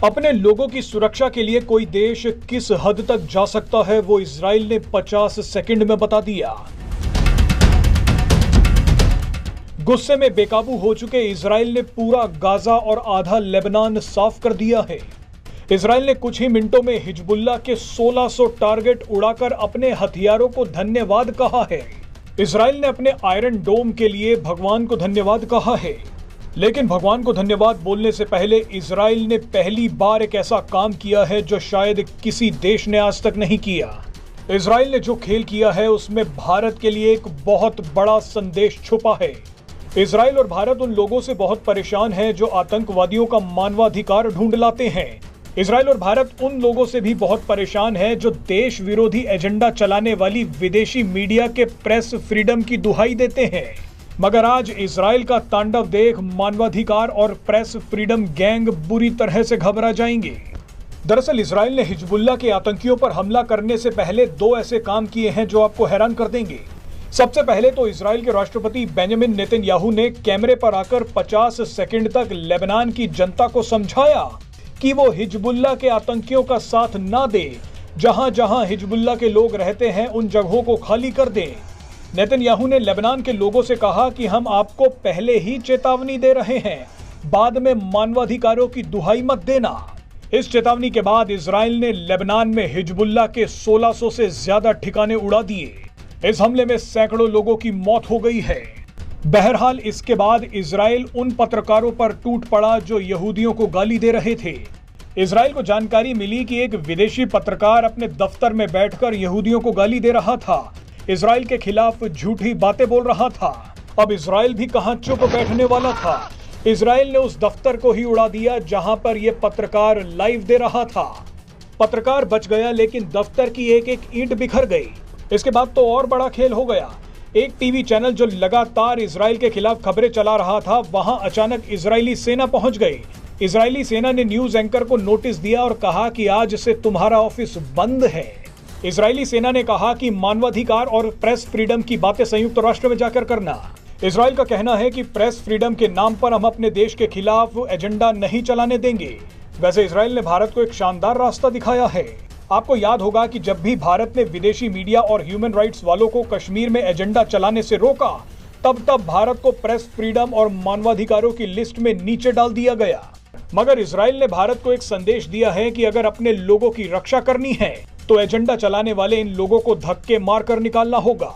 अपने लोगों की सुरक्षा के लिए कोई देश किस हद तक जा सकता है वो इजराइल ने 50 सेकंड में बता दिया। गुस्से में बेकाबू हो चुके इजराइल ने पूरा गाजा और आधा लेबनान साफ कर दिया है। इजराइल ने कुछ ही मिनटों में हिजबुल्लाह के 1600 टारगेट उड़ाकर अपने हथियारों को धन्यवाद कहा है। इजराइल ने अपने आयरन डोम के लिए भगवान को धन्यवाद कहा है। लेकिन भगवान को धन्यवाद बोलने से पहले इजराइल ने पहली बार एक ऐसा काम किया है जो शायद किसी देश ने आज तक नहीं किया। इजराइल ने जो खेल किया है उसमें भारत के लिए एक बहुत बड़ा संदेश छुपा है। इजराइल और भारत उन लोगों से बहुत परेशान है जो आतंकवादियों का मानवाधिकार ढूंढ लाते हैं। इजराइल और भारत उन लोगों से भी बहुत परेशान है जो देश विरोधी एजेंडा चलाने वाली विदेशी मीडिया के प्रेस फ्रीडम की दुहाई देते हैं। मगर आज इजराइल का तांडव देख मानवाधिकार और प्रेस फ्रीडम गैंग बुरी तरह से घबरा जाएंगे। दरअसल इजराइल ने हिजबुल्लाह के आतंकियों पर हमला करने से पहले दो ऐसे काम किए हैं जो आपको हैरान कर देंगे। सबसे पहले तो इजराइल के राष्ट्रपति बेंजामिन नेतन्याहू ने कैमरे पर आकर 50 सेकंड तक लेबनान की जनता को समझाया कि वो हिजबुल्लाह के आतंकियों का साथ ना दे। जहां जहां हिजबुल्लाह के लोग रहते हैं उन जगहों को खाली कर दें। नेतन्याहू ने लेबनान के लोगों से कहा कि हम आपको पहले ही चेतावनी दे रहे हैं, बाद में मानवाधिकारों की दुहाई मत देना। इस चेतावनी के बाद इजराइल ने लेबनान में हिजबुल्लाह के 1600 से ज्यादा ठिकाने उड़ा दिए। इस हमले में सैकड़ों लोगों की मौत हो गई है। बहरहाल इसके बाद इजराइल उन पत्रकारों पर टूट पड़ा जो यहूदियों को गाली दे रहे थे। इजराइल को जानकारी मिली कि एक विदेशी पत्रकार अपने दफ्तर में बैठकर यहूदियों को गाली दे रहा था, इजराइल के खिलाफ झूठी बातें बोल रहा था। अब इजराइल भी कहां चुप बैठने वाला था। इजराइल ने उस दफ्तर को ही उड़ा दिया जहां पर यह पत्रकार लाइव दे रहा था। पत्रकार बच गया लेकिन दफ्तर की एक एक ईंट बिखर गई। इसके बाद तो और बड़ा खेल हो गया। एक टीवी चैनल जो लगातार इजराइल के खिलाफ खबरें चला रहा था, वहां अचानक इजरायली सेना पहुंच गई। इजरायली सेना ने न्यूज एंकर को नोटिस दिया और कहा कि आज से तुम्हारा ऑफिस बंद है। इजरायली सेना ने कहा कि मानवाधिकार और प्रेस फ्रीडम की बातें संयुक्त राष्ट्र में जाकर करना। इजराइल का कहना है कि प्रेस फ्रीडम के नाम पर हम अपने देश के खिलाफ एजेंडा नहीं चलाने देंगे। वैसे इजराइल ने भारत को एक शानदार रास्ता दिखाया है। आपको याद होगा कि जब भी भारत ने विदेशी मीडिया और ह्यूमन राइट्स वालों को कश्मीर में एजेंडा चलाने से रोका, तब भारत को प्रेस फ्रीडम और मानवाधिकारों की लिस्ट में नीचे डाल दिया गया। मगर इजराइल ने भारत को एक संदेश दिया है कि अगर अपने लोगों की रक्षा करनी है तो एजेंडा चलाने वाले इन लोगों को धक्के मारकर निकालना होगा।